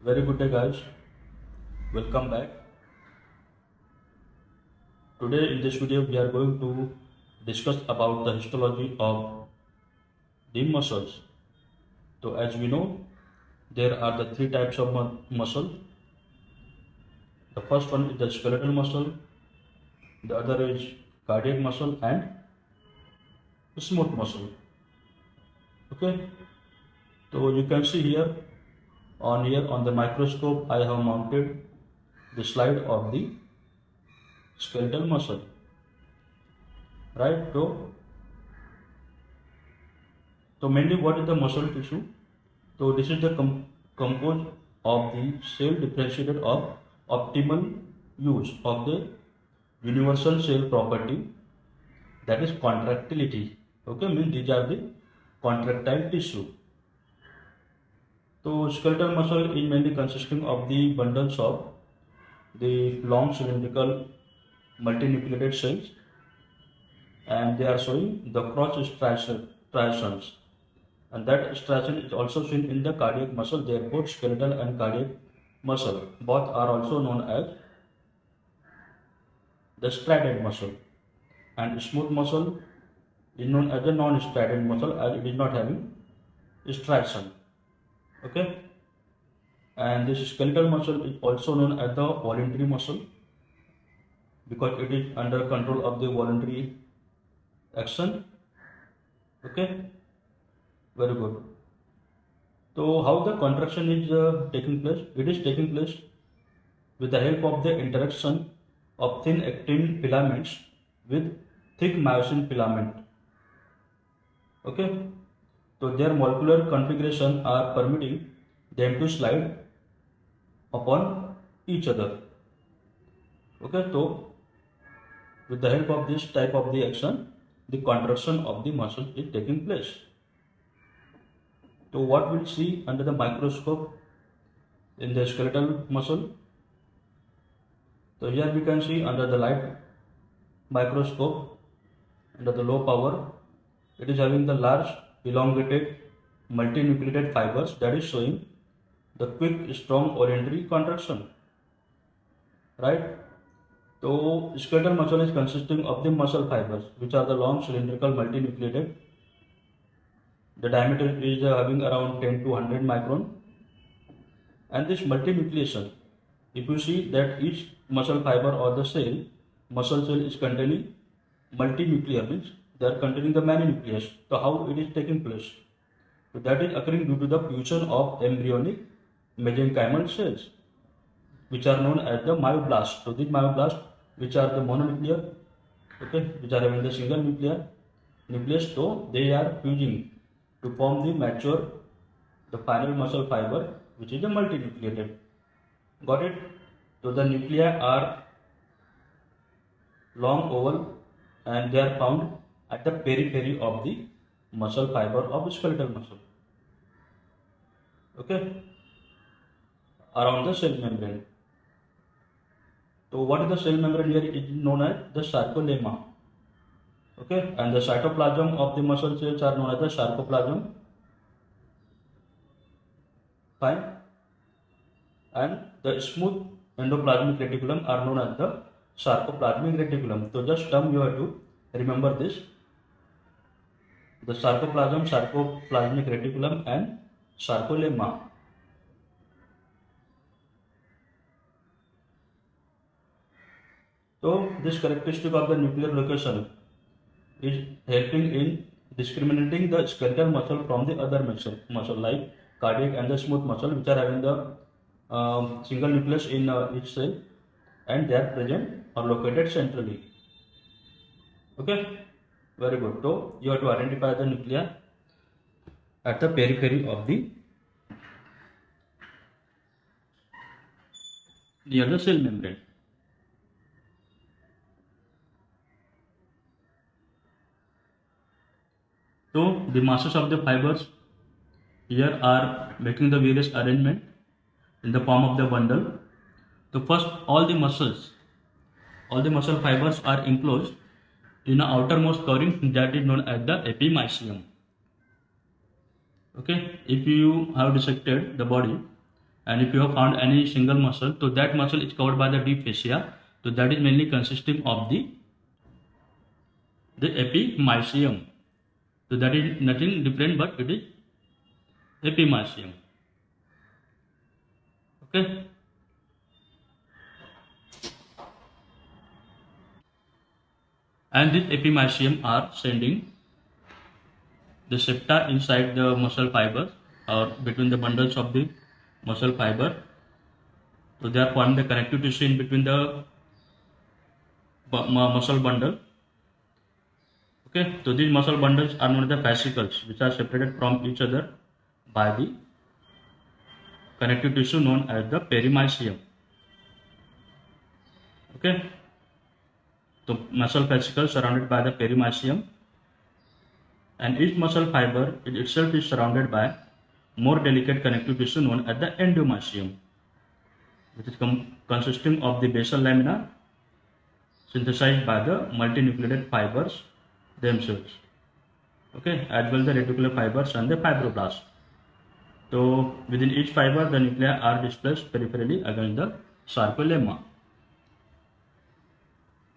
Very good day, guys. Welcome back. Today, in this video, we are going to discuss about the histology of the muscles. So, as we know, there are the three types of muscle. The first one is the skeletal muscle, the other is cardiac muscle, and smooth muscle. Okay, so you can see here on the microscope, I have mounted the slide of the skeletal muscle, right? So mainly what is the muscle tissue? So this is the composed of the cell differentiated of optimal use of the universal cell property, that is contractility. Okay, means these are the contractile tissue. So skeletal muscle is mainly consisting of the bundles of the long cylindrical multinucleated cells, and they are showing the cross striations, and that striation is also seen in the cardiac muscle. Therefore, skeletal and cardiac muscle both are also known as the striated muscle, and smooth muscle is known as the non-striated muscle as it is not having striation. Okay, and this skeletal muscle is also known as the voluntary muscle because it is under control of the voluntary action. Okay, very good. So how the contraction is taking place? It is taking place with the help of the interaction of thin actin filaments with thick myosin filament. Okay, so their molecular configuration are permitting them to slide upon each other. Okay, so with the help of this type of the action, the contraction of the muscle is taking place. So what we'll see under the microscope in the skeletal muscle? So here we can see under the light microscope, under the low power, it is having the large elongated multinucleated fibers that is showing the quick strong voluntary contraction, right? So skeletal muscle is consisting of the muscle fibers which are the long cylindrical multinucleated. The diameter is having around 10 to 100 micron, and this multinucleation, if you see that each muscle fiber or the muscle cell is containing multinuclear, means they are containing the many nucleus. So how it is taking place? So that is occurring due to the fusion of embryonic mesenchymal cells, which are known as the myoblasts. So these myoblasts, which are the mononuclear, okay, which are having the single nucleus, so they are fusing to form the mature, the final muscle fiber, which is the multinucleated. Got it? So the nuclei are long oval and they are found at the periphery of the muscle fiber of skeletal muscle. Okay, around the cell membrane. So what is the cell membrane here? It is known as the sarcolemma. Okay, and the cytoplasm of the muscle cells are known as the sarcoplasm. Fine. And the smooth endoplasmic reticulum are known as the sarcoplasmic reticulum. So just term you have to remember this: the sarcoplasm, sarcoplasmic reticulum, and sarcolemma. So this characteristic of the nuclear location is helping in discriminating the skeletal muscle from the other muscle like cardiac and the smooth muscle, which are having the single nucleus in each cell, and they are present or located centrally. Okay, very good. So you have to identify the nuclei at the periphery of the near the cell membrane. So the masses of the fibers here are making the various arrangement in the form of the bundle. So first, all the muscle fibers are enclosed in an outermost covering that is known as the epimysium. Okay, if you have dissected the body, And if you have found any single muscle, so that muscle is covered by the deep fascia. So that is mainly consisting of the epimysium. So that is nothing different, but it is epimysium. Okay. And this epimysium are sending the septa inside the muscle fiber or between the bundles of the muscle fiber. So they are forming the connective tissue in between the muscle bundle. Okay, so these muscle bundles are known as the fascicles, which are separated from each other by the connective tissue known as the perimysium. Okay, so muscle fascicles surrounded by the perimysium, and each muscle fiber itself is surrounded by more delicate connective tissue known as the endomysium, which is consisting of the basal lamina synthesized by the multinucleated fibers themselves. Okay, as well the reticular fibers and the fibroblasts. So within each fiber, the nuclei are displaced peripherally against the sarcolemma.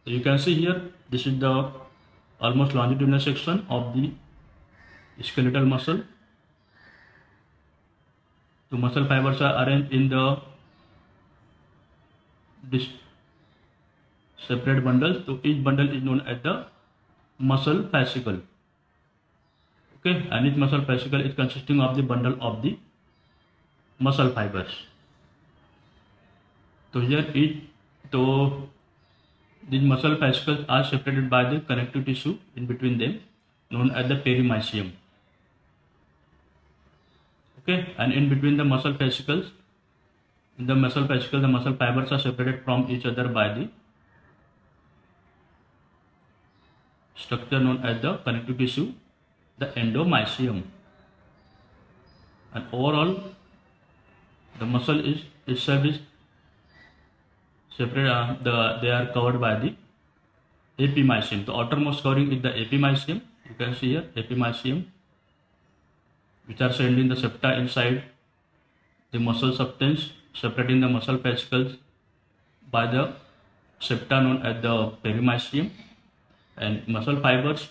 So you can see here, this is the almost longitudinal section of the skeletal muscle. The muscle fibers are arranged in this separate bundles. So each bundle is known as the muscle fascicle. Okay, and each muscle fascicle is consisting of the bundle of the muscle fibers. So here these muscle fascicles are separated by the connective tissue in between them known as the perimysium. Okay, and in between the muscle fascicles, the muscle fibers are separated from each other by the structure known as the connective tissue, the endomysium. And overall, the muscle itself is separate. They are covered by the epimysium. The outermost covering is the epimysium. You can see here epimysium, which are sending the septa inside the muscle substance, separating the muscle fascicles by the septa known as the perimysium, and muscle fibers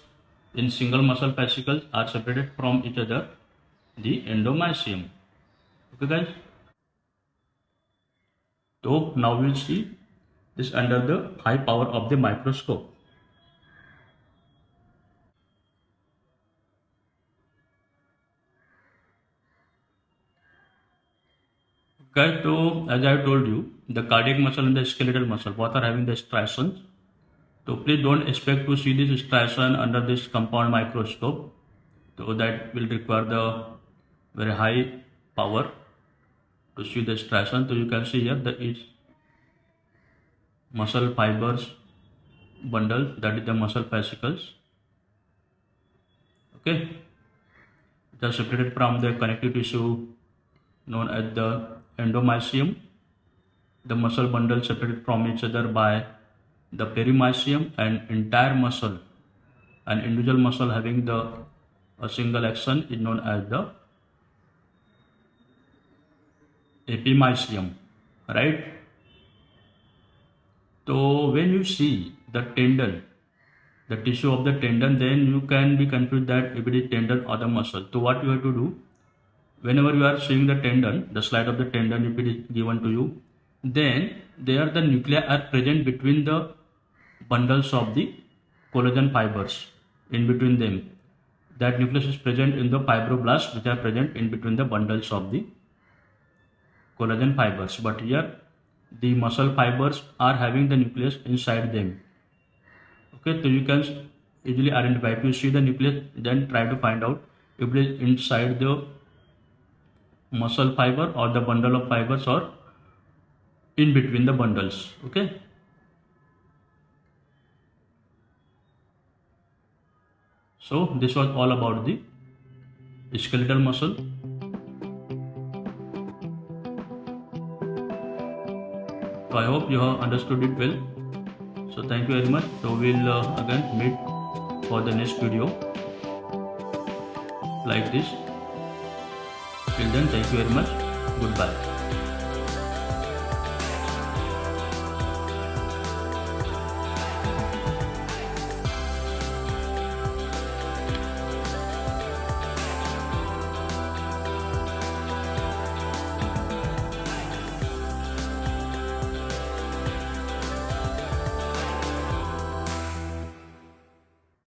in single muscle fascicles are separated from each other, the endomysium. Okay guys, so now we'll see this under the high power of the microscope. Okay, so as I told you, the cardiac muscle and the skeletal muscle both are having the striations. So please don't expect to see this striation under this compound microscope. So that will require the very high power to see the striation. So you can see here that is muscle fibers bundle, that is the muscle fascicles. Okay, they are separated from the connective tissue known as the endomysium. The muscle bundle separated from each other by the perimysium, and entire muscle, an individual muscle having a single axon is known as the epimysium, right? So when you see the tendon, the tissue of the tendon, then you can be confused that if it is tendon or the muscle. So what you have to do, whenever you are seeing the tendon, the slide of the tendon, if it is given to you, then there the nuclei are present between the bundles of the collagen fibers. In between them, that nucleus is present in the fibroblasts, which are present in between the bundles of the collagen fibers. But here the muscle fibers are having the nucleus inside them. Okay, so you can easily identify. If you see the nucleus, then try to find out if it is inside the muscle fiber or the bundle of fibers or in between the bundles. Okay, so this was all about the skeletal muscle. So I hope you have understood it well. So thank you very much. So we'll again meet for the next video like this. Till then, thank you very much. Goodbye.